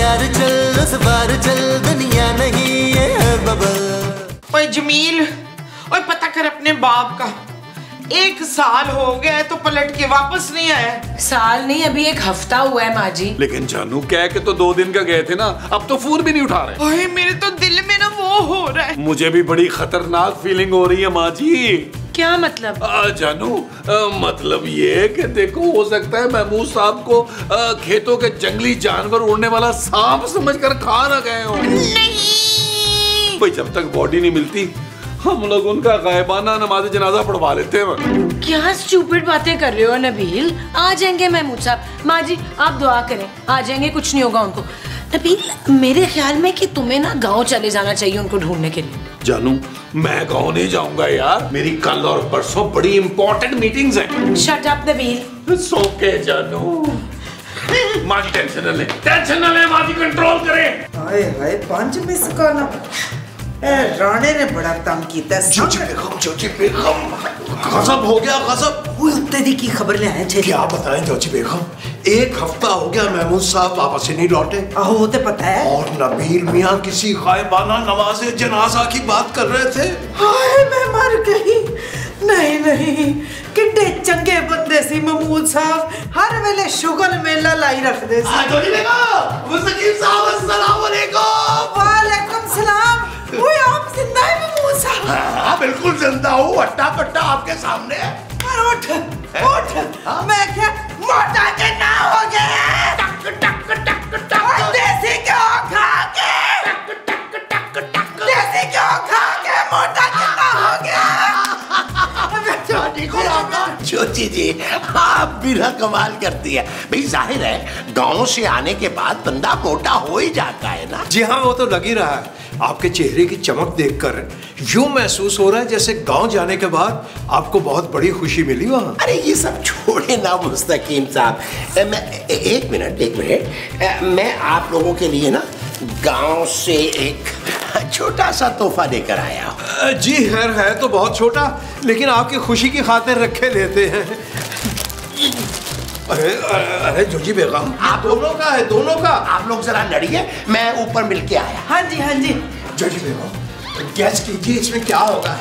यार चल उस बार चल, दुनिया नहीं ये है बबल। ओए जमील, ओए पता कर अपने बाप का, 1 साल हो गया है तो पलट के वापस नहीं आया। साल नहीं, अभी 1 हफ्ता हुआ है माँ जी। लेकिन जानू कह के तो 2 दिन का गए थे ना, अब तो फोन भी नहीं उठा रहे। ओए मेरे तो दिल में ना वो हो रहा है। मुझे भी बड़ी खतरनाक फीलिंग हो रही है माँ जी। क्या मतलब? जानू मतलब ये कि देखो, हो सकता है महमूद साहब को खेतों के जंगली जानवर उड़ने वाला सांप समझकर खा ना गए हो। नहीं भाई जब तक बॉडी नहीं मिलती हम लोग उनका गायबाना नमाज जनाजा पढ़वा लेते हैं। क्या स्टूपिड बातें कर रहे हो नबील? आ जाएंगे महमूद साहब। माँ जी आप दुआ करें, आ जाएंगे, कुछ नहीं होगा उनको। नबील मेरे ख्याल में कि तुम्हें ना गांव चले जाना चाहिए उनको ढूंढने के लिए। जानू मैं गांव नहीं जाऊंगा यार, मेरी कल और परसों बड़ी इंपॉर्टेंट मीटिंग्स हैं। Shut up Nabeel. सो के जानू माँ जी टेंशन न ले, टेंशन न ले माँ जी, कंट्रोल करें। हाय हाय 5 मिस कॉल राणे ने बड़ा तंग किया। जोची बेगम गजब हो गया, गजब। तेरी की खबर ले आए थे। क्या बताएं जोची बेगम, 1 हफ्ता हो गया महमूद साहब वापस ही नहीं लौटे। आहो वो तो पता है। और नबील मियाँ किसी गायबाना नमाज जनाजा की बात कर रहे थे। हाय मैं मर गई। नहीं नहीं, किड्डे चंगे बंदे सी महमूद साहब, हर वेले शुगल मेला लाई रखदे सी। जोची बेगम, मुस्तकीम साहब अस्सलाम वालेकुम। वालेकुम सलाम। ओए आप जिंदा है महमूद साहब? हाँ बिल्कुल जिंदा हूँ, अट्टा कट्टा आपके सामने है। उठ उठ, मैं क्या मोटा के ना हो गया? टक टक टक टक देसी घ्यो खा के, देसी घ्यो खा के मोटा कितना हो गया? जोची जी आप भी ना कमाल करती है भाई। जाहिर है गांव से आने के बाद बंदा मोटा हो ही जाता है ना। जी हाँ वो तो लग ही रहा है। आपके चेहरे की चमक देखकर यूं महसूस हो रहा है जैसे गांव जाने के बाद आपको बहुत बड़ी खुशी मिली वहाँ। अरे ये सब छोड़े ना मुस्तकीम साहब, मैं एक मिनट मैं आप लोगों के लिए ना गांव से एक छोटा सा तोहफा लेकर आया हूँ। जी खैर है तो बहुत छोटा, लेकिन आपकी खुशी की खातिर रखे लेते हैं। अरे अरे जोजी बेगम, आप दोनों का है, दोनों का। आप लोग जरा लड़िए, मैं ऊपर मिलके आया। हाँ जी हाँ जी। जोजी बेगम गैस कीजिए, इसमें क्या होगा?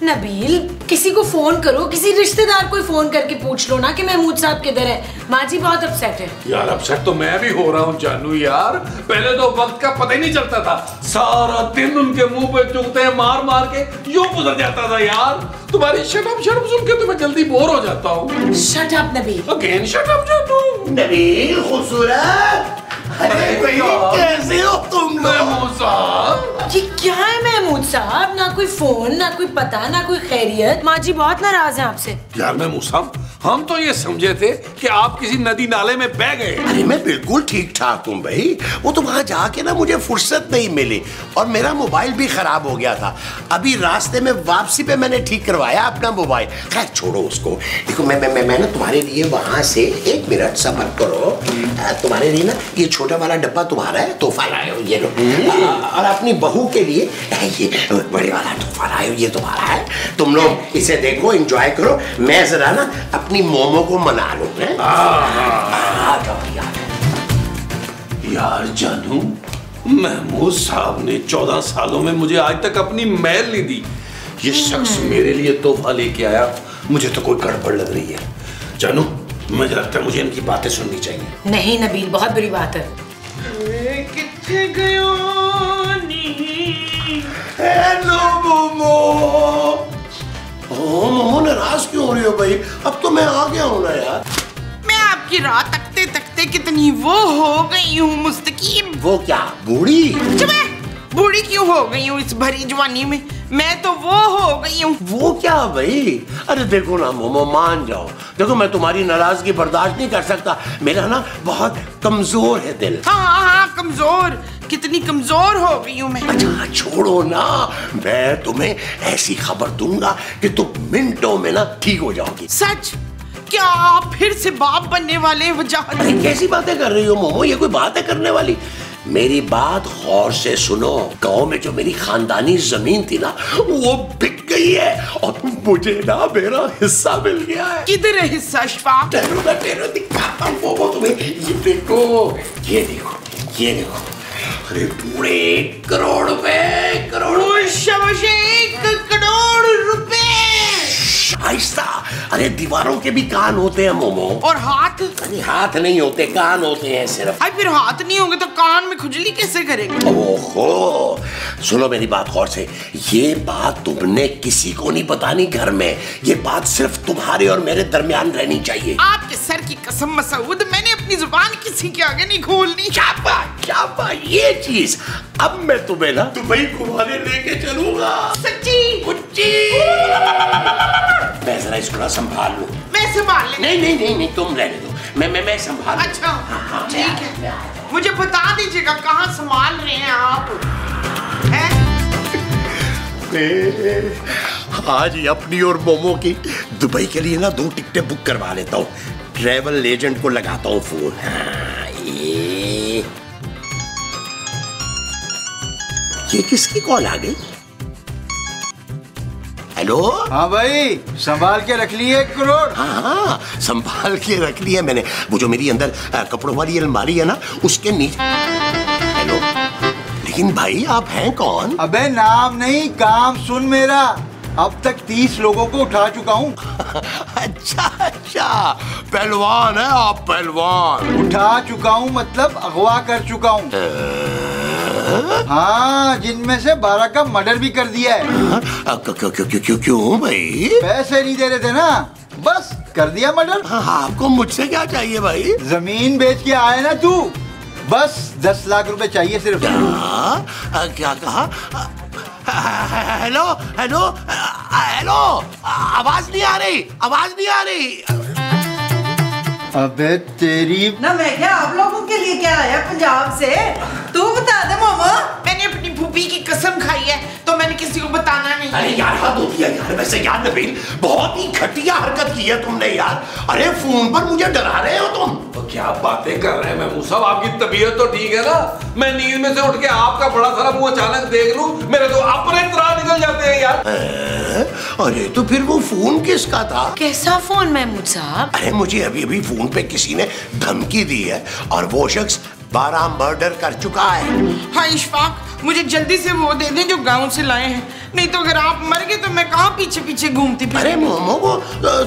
नबील किसी को फोन करो, किसी रिश्तेदार को फोन करके पूछ लो ना कि महमूद साहब किधर है। माँ जी बहुत अपसेट है। यार अपसेट तो मैं भी हो रहा हूँ जानू यार। पहले तो वक्त का पता ही नहीं चलता था, सारा दिन उनके मुंह पे चुगते मार मार के यूं गुजर जाता था यार। तुम्हारी शर्म सुन के तो मैं जल्दी बोर हो जाता हूँ। Shut up Nabeel. Again shut up जानू। नबील खूबसूरत, अरे भाई कैसे हो तुम महमूद साहब? ये क्या है महमूद साहब? ना कोई फोन, ना कोई पता, ना कोई खैरियत। माँ जी बहुत नाराज हैं आपसे। यार महमूद साहब हम तो ये समझे थे कि आप किसी नदी नाले में बह गए। अरे मैं बिल्कुल ठीक ठाक हूँ भाई, वो तो वहां जाके ना मुझे फुर्सत नहीं मिली और मेरा मोबाइल भी खराब हो गया था। अभी रास्ते में वापसी पे मैंने ठीक करवाया अपना मोबाइल। खैर छोड़ो उसको। देखो मैं ना तुम्हारे लिए वहां से, 1 मिनट सब्र करो, तुम्हारे लिए ना ये छोटा वाला डब्बा तुम्हारा है, तोहफा लाए हो ये लो। और अपनी बहू के लिए ये बड़े वाला तोहफा लाए हो, ये तुम्हारा है। तुम लोग इसे देखो, एंजॉय करो, मैं जरा ना अपनी मोमो को मना लूं। यार जानू महमूद साहब ने 14 सालों में मुझे आज तक अपनी मैल नहीं दी। ये शख्स मेरे लिए तोहफा लेके आया, मुझे तो कोई गड़बड़ लग रही है। जानू मुझे लगता है मुझे इनकी बातें सुननी चाहिए। नहीं नबील बहुत बुरी बात है। किथे गयो नी? हेलो मोमो। ओ मोमो नाराज क्यों हो रही हो भाई? अब तो मैं आ गया हूँ ना यार। मैं आपकी राह तकते तकते कितनी वो हो गई हूँ मुस्तकीम। वो क्या बूढ़ी? चुप है, बूढ़ी क्यों हो गई हूँ इस भरी जवानी में? मैं तो वो हो गई हूँ। वो क्या भाई? अरे देखो ना मोमो, मान जाओ, देखो मैं तुम्हारी नाराजगी बर्दाश्त नहीं कर सकता। मेरा ना बहुत कमजोर है दिल। हाँ कमजोर, कितनी कमजोर हो गई हूँ मैं। अच्छा छोड़ो ना, मैं तुम्हें ऐसी खबर दूंगा कि तुम मिनटों में ना ठीक हो जाओगी। सच? क्या आप फिर से बाप बनने वाले वजह? अरे कैसी बातें कर रही हो मोमो, ये कोई बात है करने वाली? मेरी बात गौर से सुनो। गांव में जो मेरी खानदानी जमीन थी ना, वो बिक गई है और मुझे ना मेरा हिस्सा मिल गया है। किधर है हिस्सा? ठहरो दिखाता हूँ वो तुम्हें। ये देखो, ये देखो। ये देखो, अरे पूरे 1 करोड़ रुपए, 1 करोड़। शाबाश, 1 करोड़ रुपए। आहिस्ता, अरे दीवारों के भी कान होते हैं मोमो। और हाथ? अरे हाथ नहीं होते, कान होते हैं सिर्फ। अरे फिर हाथ नहीं होंगे तो कान में खुजली कैसे करेंगे? ओहो, सुनो मेरी बात गौर से, ये बात तुमने किसी को नहीं बतानी घर में। ये बात सिर्फ तुम्हारे और मेरे दरमियान रहनी चाहिए। आपके सर की कसम मसूद, मैंने अपनी जुबान किसी के आगे नहीं खोलनी। क्या बात, ये चीज। अब मैं तुम्हें ना दुबई घुमाने लेके चलूंगा। सच्ची? मैं जरा इसको ना संभाल लूं। मैं संभाल ले? नहीं, तुम रहने दो, मैं संभाल लूं। अच्छा, हाँ, ठीक है। मुझे बता दीजिएगा कहाँ संभाल रहे हैं आप? आज अपनी और मोमो की दुबई के लिए ना 2 टिकटें बुक करवा लेता हूँ। ट्रैवल एजेंट को लगाता हूँ फोन। ये किसकी कॉल आ गई? हेलो। हाँ भाई, संभाल के रख ली 1 करोड़। हाँ, संभाल के रख लिया मैंने। वो जो मेरी अंदर कपड़ों वाली अलमारी है ना, उसके नीचे। हेलो, लेकिन भाई आप हैं कौन? अबे नाम नहीं, काम सुन मेरा। अब तक 30 लोगों को उठा चुका हूँ। अच्छा, पहलवान है आप, पहलवान। उठा चुका हूँ मतलब अगवा कर चुका हूँ। हाँ, जिनमें से 12 का मर्डर भी कर दिया है। क्यों भाई? पैसे नहीं दे रहे थे ना, बस कर दिया मर्डर। आपको मुझसे क्या चाहिए भाई? जमीन बेच के आए ना तू, बस 10 लाख रुपए चाहिए सिर्फ। क्या कहा? हेलो, आवाज नहीं आ रही। अबे तेरी ना, मैं क्या आप लोगों के लिए क्या आया पंजाब से? तू बता दे मामा। मैंने अपनी फूफी की कसम खाई है तो मैंने किसी को बताना नहीं। अरे यार, हद होती है यार। वैसे यार नबील, बहुत ही घटिया हरकत की है तुमने यार। अरे फोन पर मुझे डरा रहे हो तुम। तो क्या बातें कर रहे हैं महमूद साहब? आपकी तबीयत तो ठीक है ना? मैं नींद में से उठ के आपका बड़ा सारा मुंह अचानक देख लूं, मेरे तो अपने त्राह निकल जाते हैं यार। अरे तो फिर वो फोन किसका था? कैसा फोन महमूद साहब? अरे मुझे अभी फोन पे किसी ने धमकी दी है और वो शख्स 12 मर्डर कर चुका है। हाँ इशफाक, मुझे जल्दी से वो दे दें जो गांव से लाए हैं, नहीं तो अगर आप मर गए तो मैं कहाँ पीछे घूमती फिर। अरे मोमो, वो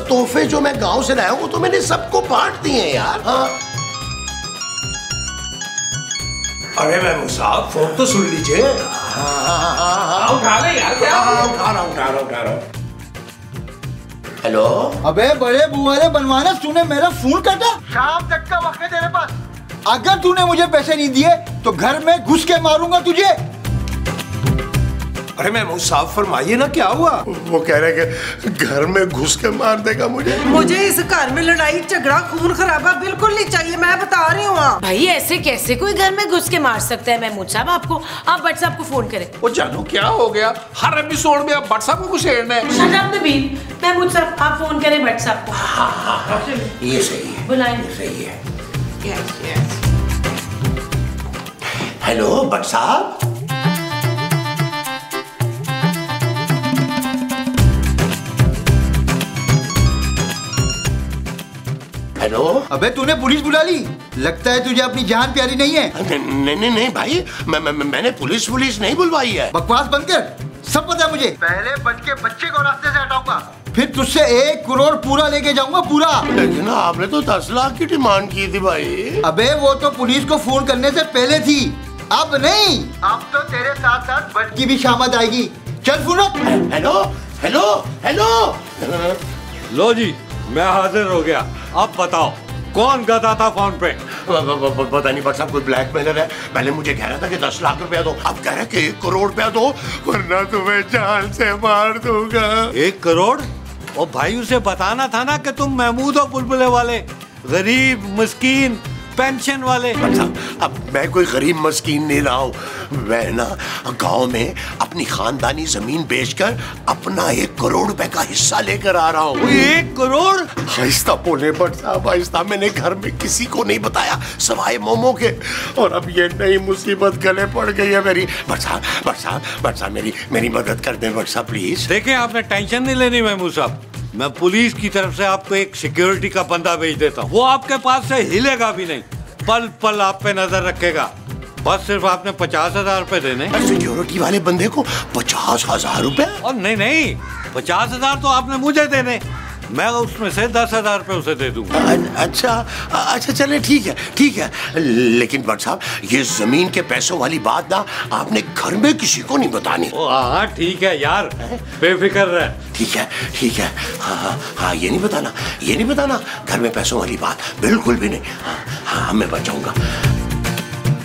तोहफे जो मैं गांव से लाया हूँ वो तो मैंने सबको बांट दिए हैं यार। हाँ। अरे महमूद साहब, फोन तो सुन लीजिए। उठा ले यार। क्या उठा रहा हूँ। हेलो। अबे बड़े बुआरे बनवाना, तूने मेरा फोन काटा। शाम तक का वक्त है तेरे पास। अगर तूने मुझे पैसे नहीं दिए तो घर में घुस के मारूंगा तुझे। अरे महमूद साहब, फरमाइए ना, क्या हुआ? वो कह रहे कि घर में घुस के मार देगा मुझे इस घर में लड़ाई झगड़ा खून खराबा बिल्कुल नहीं चाहिए, मैं बता रही हूँ। भाई ऐसे कैसे कोई घर में घुस के मार सकता है महमूद साहब? आपको, आप भट्ट साहब को फोन करें। वो जानू क्या हो गया? हर एपिसोड में आप भट्ट साहब को कुछ छेड़ना है। शट अप नबील, महमूद साहब आप फोन करें भट्ट साहब को। ये सही है, बुलाएं। ये सही है। Yes. हेलो भट्ट साहब। हेलो। अबे तूने पुलिस बुला ली? लगता है तुझे अपनी जान प्यारी नहीं है। नहीं भाई, मैंने पुलिस नहीं बुलवाई है। बकवास बंद कर, सब पता है मुझे। पहले बच के बच्चे को रास्ते से हटाऊंगा, फिर तुझसे 1 करोड़ पूरा लेके जाऊंगा, पूरा। लेकिन आपने तो 10 लाख की डिमांड की थी भाई। अबे वो तो पुलिस को फोन करने से पहले थी, अब नहीं। अब तो तेरे साथ साथ बट की भी शामत आएगी। चल फुरत। हेलो। लो जी, मैं हाजिर हो गया। अब बताओ कौन गधा था फोन पे? पता नहीं भट्ट साहब, कोई ब्लैकमेलर है। पहले मुझे कह रहा था कि 10 लाख रुपया दो, अब कह रहा है कि 1 करोड़ रुपया दो, वरना तुम्हें जान से मार दूंगा। 1 करोड़? और भाई उसे बताना था ना कि तुम महमूद और बुलबुले वाले, गरीब मस्कीन पेंशन वाले। अब मैं कोई गरीब मस्कीन नहीं रहा हूँ। मैं ना गांव में अपनी खानदानी जमीन बेचकर अपना 1 करोड़ रुपए का हिस्सा लेकर आ रहा हूँ। 1 करोड़? आहिस्ता बोले भट्ट साहब, आहिस्ता। मैंने घर में किसी को नहीं बताया सिवाय मोमो के, और अब ये नई मुसीबत गले पड़ गई है मेरी। भट्ट साहब मेरी मदद कर दें भट्ट साहब प्लीज। देखें, आपने टेंशन नहीं लेनी महमूद साहब। मैं पुलिस की तरफ से आपको एक सिक्योरिटी का बंदा भेज देता हूँ। वो आपके पास से हिलेगा भी नहीं, पल पल आप पे नजर रखेगा। और सिर्फ आपने 50,000 रुपए देने। सिक्योरिटी वाले बंदे को 50,000 रुपए? और नहीं, 50,000 तो आपने मुझे देने, मैं उसमें से 10,000 रुपए उसे दे दूंगा। अच्छा चले ठीक है, लेकिन भट्ट साहब ये जमीन के पैसों वाली बात ना आपने घर में किसी को नहीं बतानी। हाँ ठीक है यार, बेफिक्र रह। ठीक है, हाँ ये नहीं बताना घर में पैसों वाली बात, बिल्कुल भी नहीं। हाँ मैं बचाऊंगा।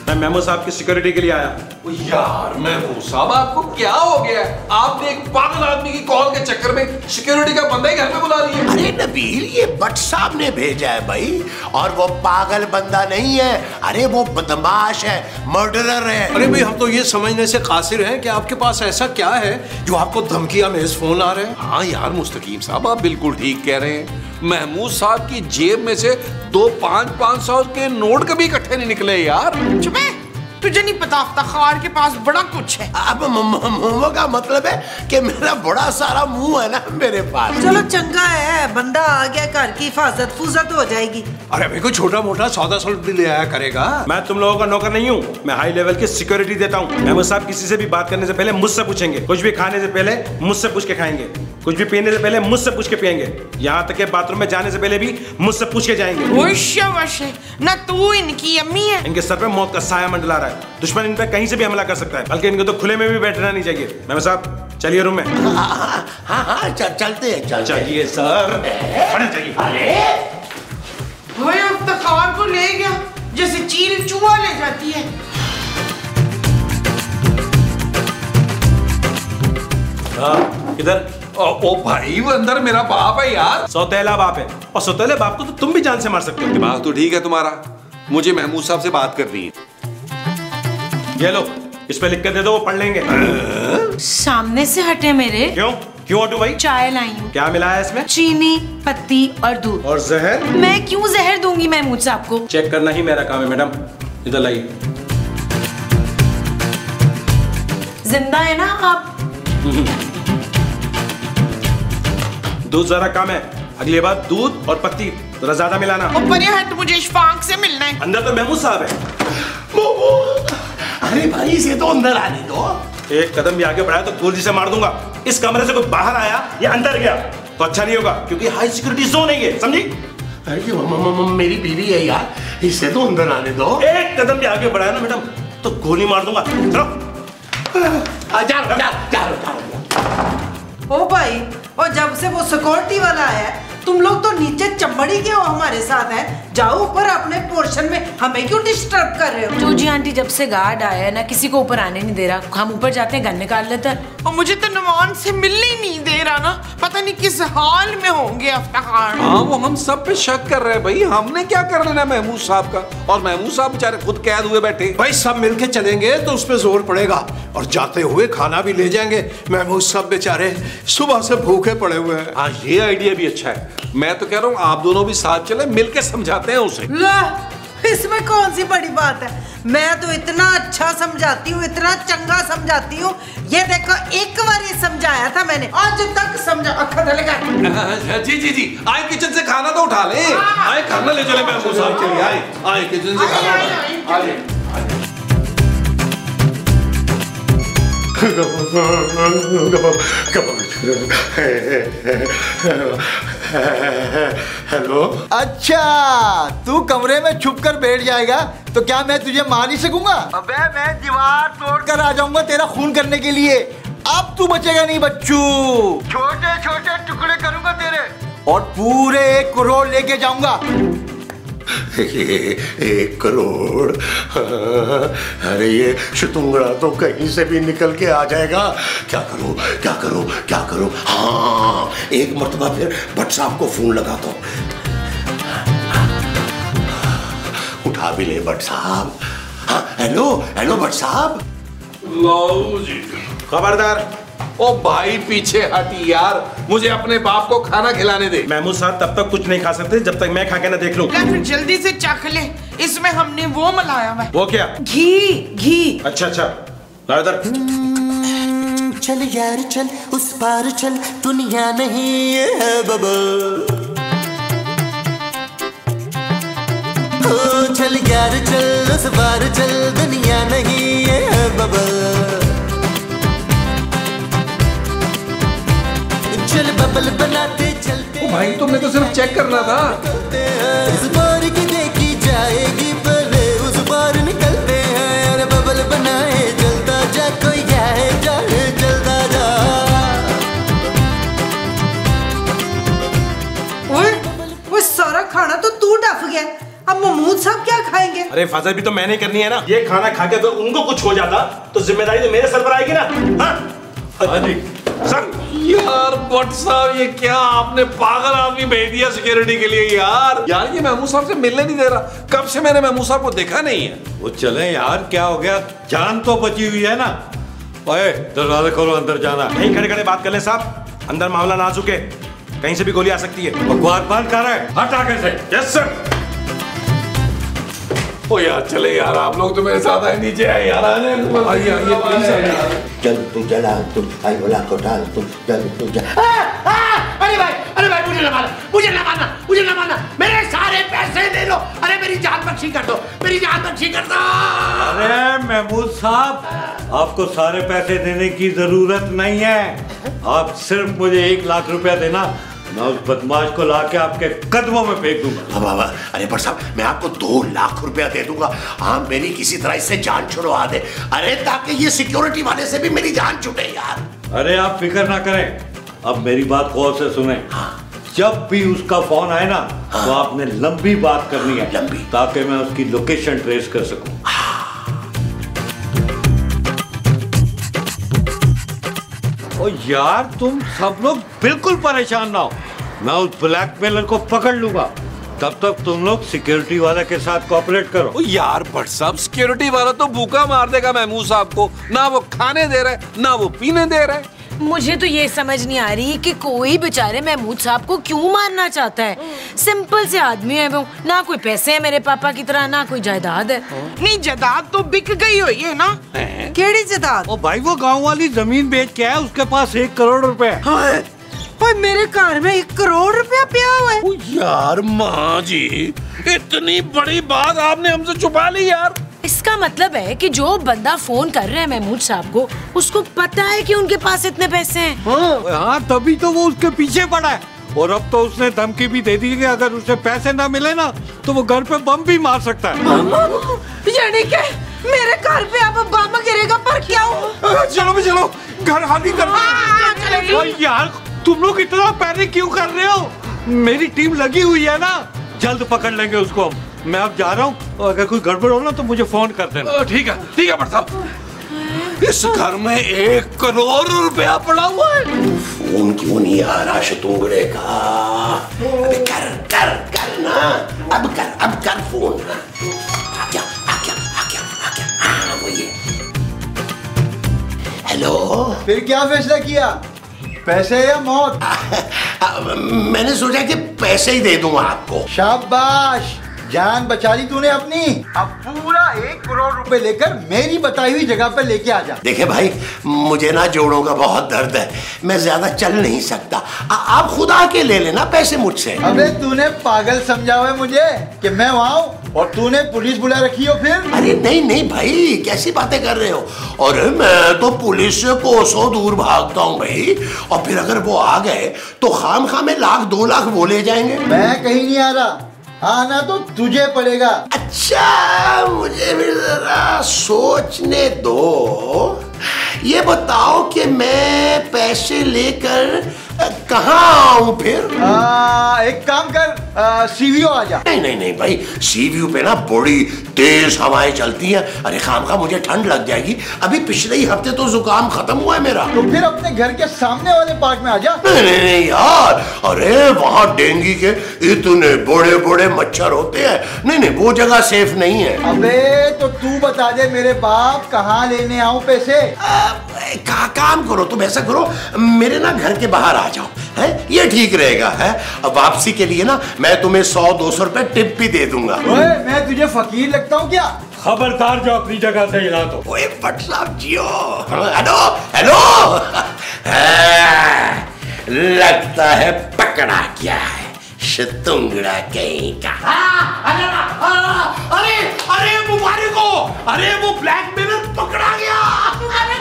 मैं महमूद साहब की सिक्योरिटी के लिए आया। यार महमूद साहब आपको क्या हो गया है? आपने एक पागल आदमी की कॉल के चक्कर में सिक्योरिटी का बंदा ही घर में बुला लिया। अरे नबील, ये भट्ट साहब ने भेजा है भाई, और वो पागल बंदा नहीं है, अरे वो बदमाश है, मर्डरर है। अरे भाई हम तो ये समझने से कासिर हैं कि आपके पास ऐसा क्या है जो आपको धमकियां में फोन आ रहे हैं। हाँ यार मुस्तकीम साहब आप बिल्कुल ठीक कह रहे हैं। महमूद साहब की जेब में से 2 500 के नोट कभी इकट्ठे नहीं निकले यार। चुप है, तुझे नहीं पता अफ्तार के पास बड़ा कुछ है। अब मुंह का मतलब है कि मेरा बड़ा सारा मुंह है ना मेरे पास। चलो चंगा है, बंदा आ गया, घर की हिफाजत फुजत हो जाएगी। अरे भाई कोई छोटा मोटा सौदा भी ले आया करेगा। मैं तुम लोगों का नौकर नहीं हूँ, मैं हाई लेवल की सिक्योरिटी देता हूँ। महमूद साहब किसी से भी बात करने से पहले मुझसे पूछेंगे, कुछ भी खाने से पहले मुझसे पूछ के खाएंगे, कुछ भी पीने से पहले मुझसे पूछ के पिएंगे, यहाँ तक कि बाथरूम में जाने से पहले भी मुझसे पूछ के जाएंगे। ना तू इनकी अम्मी है। इनके सर पे मौत का साया मंडला रहा है, दुश्मन इन पे कहीं से भी हमला कर सकता है, बल्कि इनको तो खुले में भी बैठना नहीं चाहिए। महमूद साहब चलिए रूम में। हाँ चलते हैं। चलिए सर, अफ्तार को ले गया जैसे चील चूहा ले जाती है। हाँ इधर। ओ भाई वो अंदर मेरा बाप है यार। सौतेला बाप है, और सौतेले बाप को तो तुम भी जान से मार सकते हो। दिमाग तो ठीक है तुम्हारा, मुझे महमूद साहब से बात करनी है। ये लो, इस पे लिख के दे दो, वो पढ़ लेंगे। सामने से हटे मेरे। क्यों हटू भाई? चाय लाई हूँ। क्या मिला है इसमें? चीनी, पत्ती और दूध। और जहर? मैं क्यों जहर दूंगी महमूद साहब को? चेक करना ही मेरा काम है मैडम। इधर लाइए। जिंदा है ना आप? दूध जरा कम है, अगली बार दूध और पत्ती थोड़ा ज्यादा मिलाना। ऊपर हट, मुझे इशफाक से मिलना है। अंदर तो महमूद साहब है। अरे भाई इसे तो अंदर आने दो। एक कदम भी आगे बढ़ाया तो गोली से मार दूंगा। इस कमरे से कोई बाहर आया या अंदर गया तो अच्छा नहीं होगा, क्योंकि हाई सिक्योरिटी जोन है ये, समझी? अरे मेरी बीवी है यार, इसे तो अंदर आने दो। एक कदम भी आगे बढ़ाया ना मैडम तो गोली मार दूंगा। ओ भाई, और जब से वो सिक्योरिटी वाला है तुम लोग तो नीचे चमड़ी के हो हमारे साथ है। जाओ ऊपर अपने पोर्शन में, हमें क्यों डिस्टर्ब कर रहे हो? जी आंटी, जब से गार्ड आया है ना किसी को ऊपर आने नहीं दे रहा, हम ऊपर जाते हैं गन निकाल लेते हैं। और मुझे तो नवान से मिलने ही नहीं दे रहा ना, पता नहीं किस हाल में होंगे अफ्तार। हाँ वो हम सब पे शक कर रहे हैं भाई, हमने क्या कर लेना महमूद साहब का, और महमूद साहब बेचारे खुद कैद हुए बैठे। भाई सब मिलके चलेंगे तो उस पे जोर पड़ेगा, और जाते हुए खाना भी ले जाएंगे। महमूद साहब बेचारे सुबह से भूखे पड़े हुए हैं। हाँ ये आइडिया भी अच्छा है, मैं तो कह रहा हूँ आप दोनों भी साथ चले, मिलके समझाते हैं उसे। इसमें कौन सी बड़ी बात है, मैं तो इतना अच्छा समझाती हूँ, इतना चंगा समझाती हूँ। ये देखो एक बार ये समझाया था मैंने, आज तक समझा। जी आए किचन से खाना तो उठा ले, आए खाना ले चले महमूद साहब के लिए, आए किचन से खाना आए। हेलो। अच्छा तू कमरे में छुप कर बैठ जाएगा तो क्या मैं तुझे मार नहीं सकूंगा? अबे मैं दीवार तोड़कर आ जाऊंगा तेरा खून करने के लिए। अब तू बचेगा नहीं बच्चू, छोटे छोटे टुकड़े करूंगा तेरे, और पूरे 1 करोड़ लेके जाऊंगा। 1 करोड़? अरे ये शतुंगड़ा तो कहीं से भी निकल के आ जाएगा। क्या करूं? हाँ एक मर्तबा फिर भट्ट साहब को फोन लगाता हूं। उठा भी ले भट्ट साहब। हाँ हेलो भट्ट साहब। लो जी। खबरदार। ओ भाई पीछे हटी यार, मुझे अपने बाप को खाना खिलाने दे। महमूद साहब तब तक कुछ नहीं खा सकते जब तक मैं खा के ना देख लूं। फिर जल्दी से चख ले, इसमें हमने वो मिलाया हुआ है। वो क्या? घी। अच्छा लाओ इधर। चल यार चल उस पार चल, दुनिया नहीं है बबल। चल यार चल उस पार चल, दुनिया नहीं ये है बबल। चल बबल बनाते चलते। ओ भाई तुमने तो सिर्फ चेक करना था। इस बार की देखी जाएगी पहले उस बार निकलते हैं। अरे बबल बनाए चलता जा, कोई जाए जाए चलता जा। वो सारा खाना तो तू डफ गया, अब महमूद साहब क्या खाएंगे? अरे हिफाजत भी तो मैंने करनी है ना। ये खाना खा के अगर उनको कुछ हो जाता तो जिम्मेदारी तो मेरे सर पर आएगी ना। हाँ जी सर। यार भट्ट साहब ये क्या आपने पागल आदमी भेज दिया सिक्योरिटी के लिए यार। यार ये महमूद साहब से मिलने नहीं दे रहा। कब से मैंने महमूद साहब को देखा नहीं है। वो चले यार, क्या हो गया? जान तो बची हुई है ना। ओए दरवाजा खोलो, अंदर जाना। यहीं खड़े खड़े बात कर ले साहब, अंदर मामला नाजुक है, कहीं से भी गोली आ सकती है। बकवास बंद कर रहे, हट आगे से। Yes sir. ओ यार चले यार, आप लोग तो मेरे साथ आए, नीचे आए यार। आइए प्लीज आइए। चल तू चला, तू आई बोला को डाल, तू चल तू जा। अरे भाई मुझे ना मारना, मुझे ना मारना, मुझे ना मारना। मेरे सारे पैसे दे लो। अरे मेरी जान बख्शी कर दो, मेरी जान बख्शी कर दो। अरे महमूद साहब, आपको सारे पैसे देने की जरूरत नहीं है। आप सिर्फ मुझे 1 लाख रुपया देना, मैं उस बदमाश को लाके आपके कदमों में फेंक दूंगा। अरे पर साहब मैं आपको 2 लाख रुपया दे दूंगा, आप मेरी किसी तरह इससे जान छुड़वा दे। अरे ताकि ये सिक्योरिटी वाले से भी मेरी जान छूटे यार। अरे आप फिक्र ना करें, अब मेरी बात गौर से सुने। जब भी उसका फोन आए ना, तो आपने लंबी बात करनी है, लंबी, ताकि मैं उसकी लोकेशन ट्रेस कर सकूं। ओ यार तुम सब लोग बिल्कुल परेशान ना हो, मैं उस ब्लैकमेलर को पकड़ लूंगा। तब तक तुम लोग सिक्योरिटी वाले के साथ कोऑपरेट करो। ओ यार भट्ट साहब, सिक्योरिटी वाला तो भूखा मार देगा महमूद साहब को। ना वो खाने दे रहा है, ना वो पीने दे रहा है। मुझे तो ये समझ नहीं आ रही कि कोई बेचारे महमूद साहब को क्यों मारना चाहता है। सिंपल से आदमी है वो, ना कोई पैसे है मेरे पापा की तरह, ना कोई जायदाद है। नहीं जायदाद तो बिक गई हुई है ना। केड़ी जायदाद? ओ भाई वो गांव वाली जमीन बेच के आया, उसके पास 1 करोड़ रुपए। भाई मेरे घर में 1 करोड़ रुपया पिया हुआ है। ओ यार माँ जी, इतनी बड़ी बात आपने हमसे छुपा ली यार। इसका मतलब है कि जो बंदा फोन कर रहा है महमूद साहब को, उसको पता है कि उनके पास इतने पैसे हैं। हाँ तभी तो वो उसके पीछे पड़ा है। और अब तो उसने धमकी भी दे दी कि अगर उसे पैसे ना मिले ना, तो वो घर पे बम भी मार सकता है। यानी कि मेरे घर पे अब बम गिरेगा, पर क्यों? चलो भी चलो, घर खाली कर। यार तुम लोग इतना पैनिक क्यों कर रहे हो? मेरी टीम लगी हुई है ना, जल्द पकड़ लेंगे उसको हम। मैं अब जा रहा हूँ, अगर कोई गड़बड़ हो ना तो मुझे फोन कर देना। ठीक है भट्ट साहब। इस घर में 1 करोड़ रुपया पड़ा हुआ है। फोन क्यों नहीं आ रहा शतुंगड़े का? अबे कर ना, अब कर फोन। आ गया। हाँ वो ये। हेलो। फिर क्या फैसला किया, पैसे या मौत? मैंने सोचा कि पैसे ही दे दूंगा आपको। शाबाश, जान बचा ली तूने अपनी। अब पूरा 1 करोड़ रुपए लेकर मेरी बताई हुई जगह पर लेके आ जा। देखे भाई, मुझे ना जोड़ों का बहुत दर्द है, मैं ज्यादा चल नहीं सकता। आप खुद आके ले लेना पैसे मुझसे। अबे तूने पागल समझा हुआ है मुझे कि मैं वहाँ हूँ और तूने पुलिस बुला रखी हो फिर? अरे नहीं भाई, कैसी बातें कर रहे हो? अरे मैं तो पुलिस से कोसों दूर भागता हूँ भाई। और फिर अगर वो आ गए तो खाम में 1-2 लाख वो ले जाएंगे। मैं कहीं नहीं आ रहा, आना तो तुझे पड़ेगा। अच्छा, मुझे भी जरा सोचने दो। ये बताओ कि मैं पैसे लेकर कहाँ आऊं फिर? एक काम कर, सीवीओ आ जा। नहीं भाई, सीवीओ पे ना बड़ी तेज हवाएं चलती हैं। अरे खामखा मुझे ठंड लग जाएगी। अभी पिछले ही हफ्ते तो जुकाम खत्म हुआ है मेरा। तो फिर अपने घर के सामने वाले पार्क में आ जा। नहीं यार, अरे वहाँ डेंगू के इतने बड़े बड़े मच्छर होते हैं। नहीं वो जगह सेफ नहीं है। अबे तो तू बता दे मेरे बाप, कहाँ लेने आऊं पैसे? काम करो, तुम ऐसा करो, मेरे ना घर के बाहर आ जाओ, है ये ठीक रहेगा। है अब वापसी के लिए ना मैं तुम्हें 100-200 रुपए टिप भी दे दूंगा। ओए, मैं तुझे फकीर लगता हूँ क्या? खबरदार जो अपनी जगह से हिला दो। ओए भट्ट साहब जियो। हेलो लगता है पकड़ा गया है। शतुंगड़ा कहीं का। अरे अरे मुबारक हो, अरे वो ब्लैकमेलर पकड़ा गया। अरे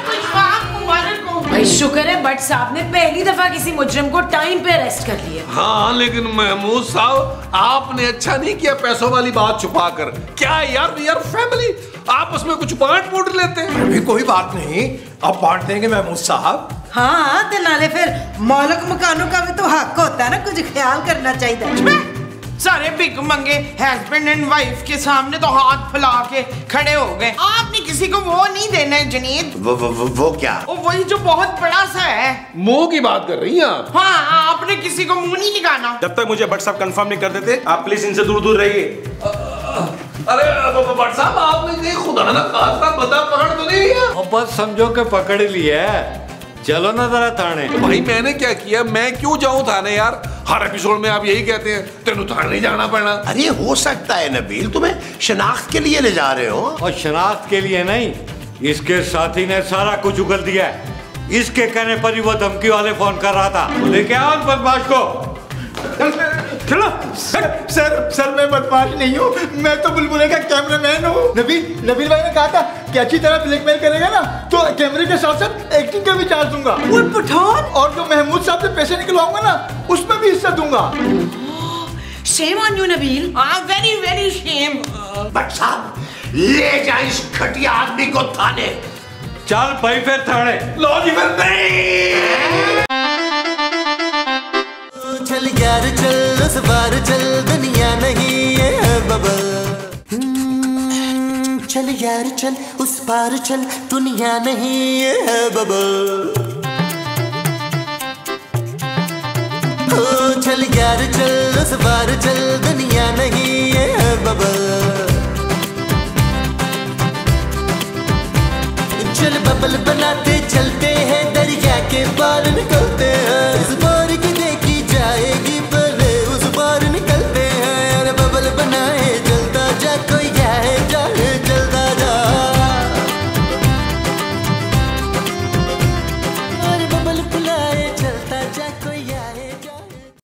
मुबारक हो। भाई शुक्र है बट साहब ने पहली दफा किसी मुजरिम को टाइम पे अरेस्ट कर लिया। हाँ लेकिन महमूद साहब आपने अच्छा नहीं किया पैसों वाली बात छुपा कर। क्या यार वी आर फैमिली, आपस में कुछ बांट लेते हैं। अभी कोई बात नहीं, अब बांट देंगे महमूद साहब। हाँ तो नाले फिर मालिक मकानों का भी तो हक होता है ना, कुछ ख्याल करना चाहिए। सारे भिख मंगे हस्बैंड एंड वाइफ के सामने तो हाथ फैला के खड़े हो गए। आपने किसी को वो नहीं देना है जनीद। वो क्या? वही जो बहुत बड़ा सा है। मुंह की बात कर रही हैं आप? हाँ आपने किसी को मुंह नहीं लगाना। जब तक मुझे भट्ट साहब कंफर्म नहीं कर देते आप प्लीज इनसे दूर दूर रहिए। अरे भट्ट साहब आपने कहीं खुदा ना खास्ता बता पकड़ तो नहीं लिया? बस समझो के पकड़ लिया है, चलो ना जरा थाने। भाई मैंने क्या किया, मैं क्यों जाऊं थाने यार? हर एपिसोड में आप यही कहते हैं तेनू थाने जाना पड़ना। अरे हो सकता है नबील तुम्हें शनाख्त के लिए ले जा रहे हो। और शनाख्त के लिए नहीं, इसके साथी ने सारा कुछ उगल दिया है। इसके कहने पर ही वो धमकी वाले फोन कर रहा था। लेके आओ उन बदमाश को। चलो सर मैं बदमाश नहीं हूँ, मैं तो बुलबुले का कैमरामैन हूँ। नबील भाई ने कहा था कि अच्छी तरह ब्लैकमेल करेगा ना तो कैमरे के साथ साथ एक्टिंग का भी चार्ज दूंगा। वो पठान और जो महमूद साहब से पैसे निकलवाऊंगा ना उसमें भी हिस्सा दूंगा। Shame on you Nabeel. Very very shame. Bhatt साहब ले जाए इस घटिया आदमी को थाने। चल भाई फिर थाने। लो जी फिर नहीं। चल यार चल उस बार चल, दुनिया नहीं ये है बबल। चल यार चल उस पार चल, दुनिया नहीं ये है बबल। ओ चल यार चल उस बार चल, दुनिया नहीं ये है बबल। चल बबल बनाते चलते हैं, दरिया के पार निकलते